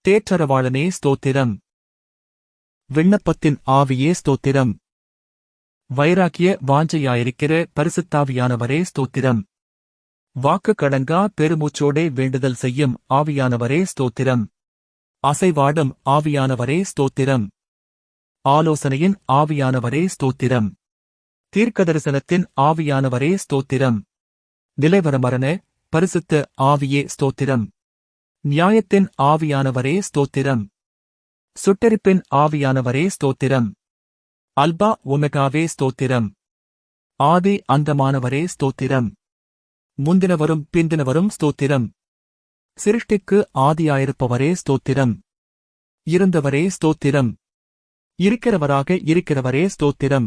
தேற்றரவாளனே ஸ்தோத்திரம். விண்ணப்பத்தின் ஆவியே ஸ்தோத்திரம். வைராக்கிய வாஞ்சையாயிருக்கிற பரிசுத்தாவியானவரே ஸ்தோத்திரம். வாக்கு கடங்கா பெருமூச்சோடே வேண்டுதல் செய்யும் ஆவியானவரே ஸ்தோத்திரம். அசைவாடும் ஆவியானவரே ஸ்தோத்திரம். ஆலோசனையின் ஆவியானவரே ஸ்தோத்திரம். தீர்க்கதரிசனத்தின் ஆவியானவரே ஸ்தோத்திரம். நிலைவரமரண பரிசுத்த ஆவியே ஸ்தோத்திரம். நியாயத்தின் ஆவியானவரே ஸ்தோத்திரம். சுட்டெரிப்பின் ஆவியானவரே ஸ்தோத்திரம். அல்பா ஒமெகாவே ஸ்தோத்திரம். ஆதி அந்தமானவரே ஸ்தோத்திரம். முந்தினவரும் பிந்தினவரும் ஸ்தோத்திரம். சிருஷ்டிக்கு ஆதியாயிருப்பவரே ஸ்தோத்திரம். இருந்தவரே ஸ்தோத்திரம். இருக்கிறவராக இருக்கிறவரே ஸ்தோத்திரம்.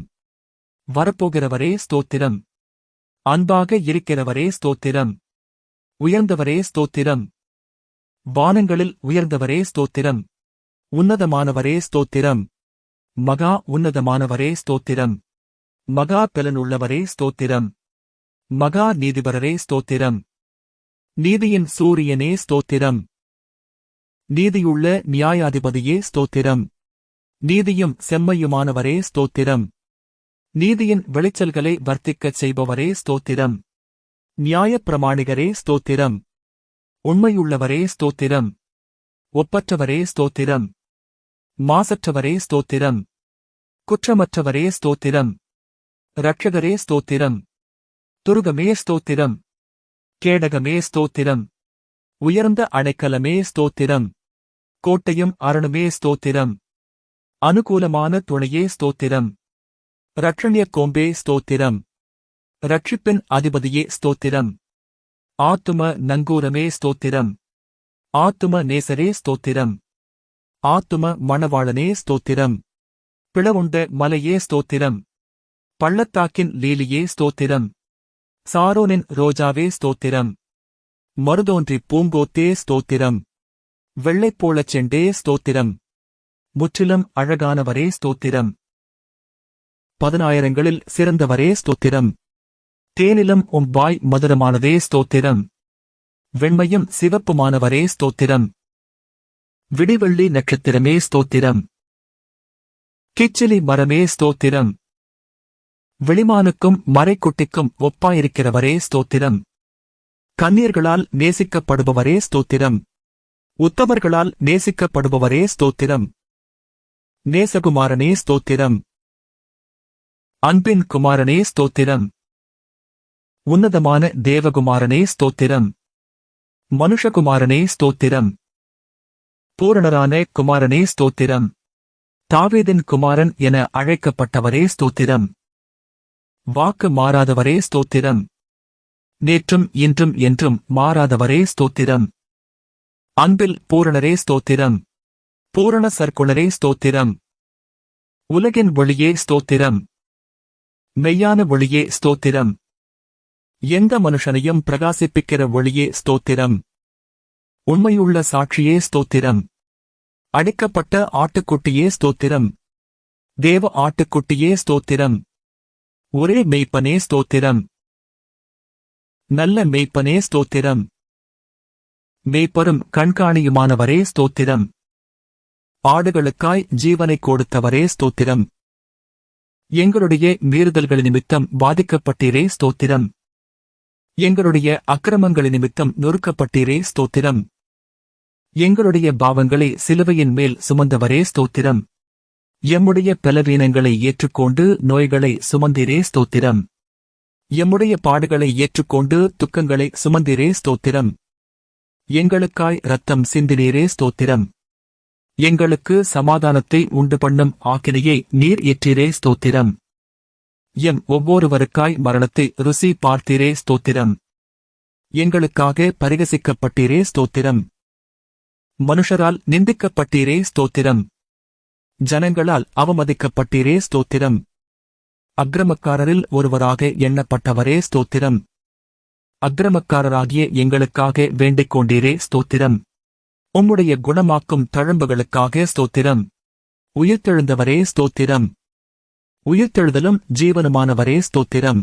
வரப்போகிறவரே ஸ்தோத்திரம். அன்பாக இருக்கிறவரே ஸ்தோத்திரம். உயர்ந்தவரே ஸ்தோத்திரம். வானங்களில் உயர்ந்தவரே ஸ்தோத்திரம். உன்னதமானவரே ஸ்தோத்திரம். மகா உன்னதமானவரே ஸ்தோத்திரம். மகா பலனுள்ளவரே ஸ்தோத்திரம். மகா நீதிபரரே ஸ்தோத்திரம். நீதியின் சூரியனே ஸ்தோத்திரம். நீதியுள்ள நியாயாதிபதியே ஸ்தோத்திரம். நீதியும் செம்மையுமானவரே ஸ்தோத்திரம். நீதியின் வெளிச்சல்களை வர்த்திக்கச் செய்பவரே ஸ்தோத்திரம். நியாயப் பிரமாணிகரே ஸ்தோத்திரம். உண்மையுள்ளவரே ஸ்தோத்திரம். ஒப்பற்றவரே ஸ்தோத்திரம். மாசற்றவரே ஸ்தோத்திரம். குற்றமற்றவரே ஸ்தோத்திரம். இரட்சகரே ஸ்தோத்திரம். துருகமே ஸ்தோத்திரம். கேடகமே ஸ்தோத்திரம். உயர்ந்த அடைக்கலமே ஸ்தோத்திரம். கோட்டையும் அரணுமே ஸ்தோத்திரம். அனுகூலமான துணையே ஸ்தோத்திரம். இரட்சணிய கோம்பே ஸ்தோத்திரம். இரட்சிப்பின் அதிபதியே ஸ்தோத்திரம். ஆத்தும நங்கூரமே ஸ்தோத்திரம். ஆத்தும நேசரே ஸ்தோத்திரம். ஆத்தும மணவாளனே ஸ்தோத்திரம். பிளவுண்ட மலையே ஸ்தோத்திரம். பள்ளத்தாக்கின் லீலியே ஸ்தோத்திரம். சாரோனின் ரோஜாவே ஸ்தோத்திரம். மருதோன்றி பூங்கோத்தே ஸ்தோத்திரம். வெள்ளைப்போளச் செண்டே ஸ்தோத்திரம். முற்றிலும் அழகானவரே ஸ்தோத்திரம். 10000ங்களில் சிறந்தவரே ஸ்தோத்திரம். தேனிலும் வாய் மதுரமானதே ஸ்தோத்திரம். வெண்மையும் சிவப்புமானவரே ஸ்தோத்திரம். விடிவெள்ளி நட்சத்திரமே ஸ்தோத்திரம். கிச்சிலி மரமே ஸ்தோத்திரம். வெளிமானுக்கும் மறைக்குட்டிக்கும் ஒப்பாயிருக்கிறவரே ஸ்தோத்திரம். கன்னியர்களால் நேசிக்கப்படுபவரே ஸ்தோத்திரம். உத்தமர்களால் நேசிக்கப்படுபவரே ஸ்தோத்திரம். நேசகுமாரனே ஸ்தோத்திரம். அன்பின் குமாரனே ஸ்தோத்திரம். உன்னதமான தேவகுமாரனே ஸ்தோத்திரம். மனுஷகுமாரனே ஸ்தோத்திரம். பூரணரான குமாரனே ஸ்தோத்திரம். தாவீதின் குமாரன் என அழைக்கப்பட்டவரே ஸ்தோத்திரம். வாக்கு மாறாதவரே ஸ்தோத்திரம். நேற்றும் இன்றும் என்றும் மாறாதவரே ஸ்தோத்திரம். அன்பில் பூரணரே ஸ்தோத்திரம். பூரண சற்குணரே ஸ்தோத்திரம். உலகின் ஒளியே ஸ்தோத்திரம். மெய்யான ஒளியே ஸ்தோத்திரம். எந்த மனுஷனையும் பிரகாசிப்பிக்கிற ஒளியே ஸ்தோத்திரம். உண்மையுள்ள சாட்சியே ஸ்தோத்திரம். அடிக்கப்பட்ட ஆட்டுக்குட்டியே ஸ்தோத்திரம். தேவ ஆட்டுக்குட்டியே ஸ்தோத்திரம். ஒரே மெய்ப்பனே ஸ்தோத்திரம். நல்ல மெய்ப்பனே ஸ்தோத்திரம். மெய்ப்பரும் கண்காணியுமானவரே ஸ்தோத்திரம். ஆடுகளுக்காய் ஜீவனைக் கொடுத்தவரே ஸ்தோத்திரம். எங்களுடைய மீறுதல்கள் நிமித்தம் பாதிக்கப்பட்டீரே ஸ்தோத்திரம். எங்களுடைய அக்கிரமங்கள் நிமித்தம் நொறுக்கப்பட்டீரே ஸ்தோத்திரம். எங்களுடைய பாவங்களை சிலுவையின் மேல் சுமந்தவரே ஸ்தோத்திரம். எம்முடைய பலவீனங்களை ஏற்றுக்கொண்டு நோய்களை சுமந்தீரே ஸ்தோத்திரம். எம்முடைய பாடுகளை ஏற்றுக்கொண்டு துக்கங்களை சுமந்தீரே ஸ்தோத்திரம். எங்களுக்காய் இரத்தம் சிந்தினீரே ஸ்தோத்திரம். எங்களுக்கு சமாதானத்தை உண்டு பண்ணும் ஆக்கினையை நீர் ஏற்றீரே ஸ்தோத்திரம். எம் ஒவ்வொருவருக்காய் மரணத்தை ருசி பார்த்தீரே ஸ்தோத்திரம். எங்களுக்காக பரிகசிக்கப்பட்டீரே ஸ்தோத்திரம். மனுஷரால் நிந்திக்கப்பட்டீரே ஸ்தோத்திரம். ஜனங்களால் அவமதிக்கப்பட்டீரே ஸ்தோத்திரம். அக்கிரமக்காரரில் ஒருவராக எண்ணப்பட்டவரே ஸ்தோத்திரம். அக்கிரமக்காரராகிய எங்களுக்காக வேண்டிக் கொண்டீரே ஸ்தோத்திரம். உம்முடைய குணமாக்கும் தழும்புகளுக்காக ஸ்தோத்திரம். உயிர்த்தெழுந்தவரே ஸ்தோத்திரம். உயிர்த்தெழுதலும் ஜீவனுமானவரே ஸ்தோத்திரம்.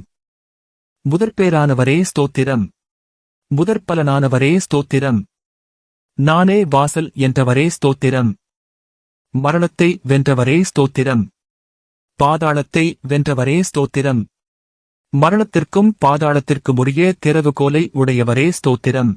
முதற்பேரானவரே ஸ்தோத்திரம். முதற்பலனானவரே ஸ்தோத்திரம். நானே வாசல் என்றவரே ஸ்தோத்திரம். மரணத்தை வென்றவரே ஸ்தோத்திரம். பாதாளத்தை வென்றவரே ஸ்தோத்திரம். மரணத்திற்கும் பாதாளத்திற்குமுரிய திறவுகோலை உடையவரே ஸ்தோத்திரம்.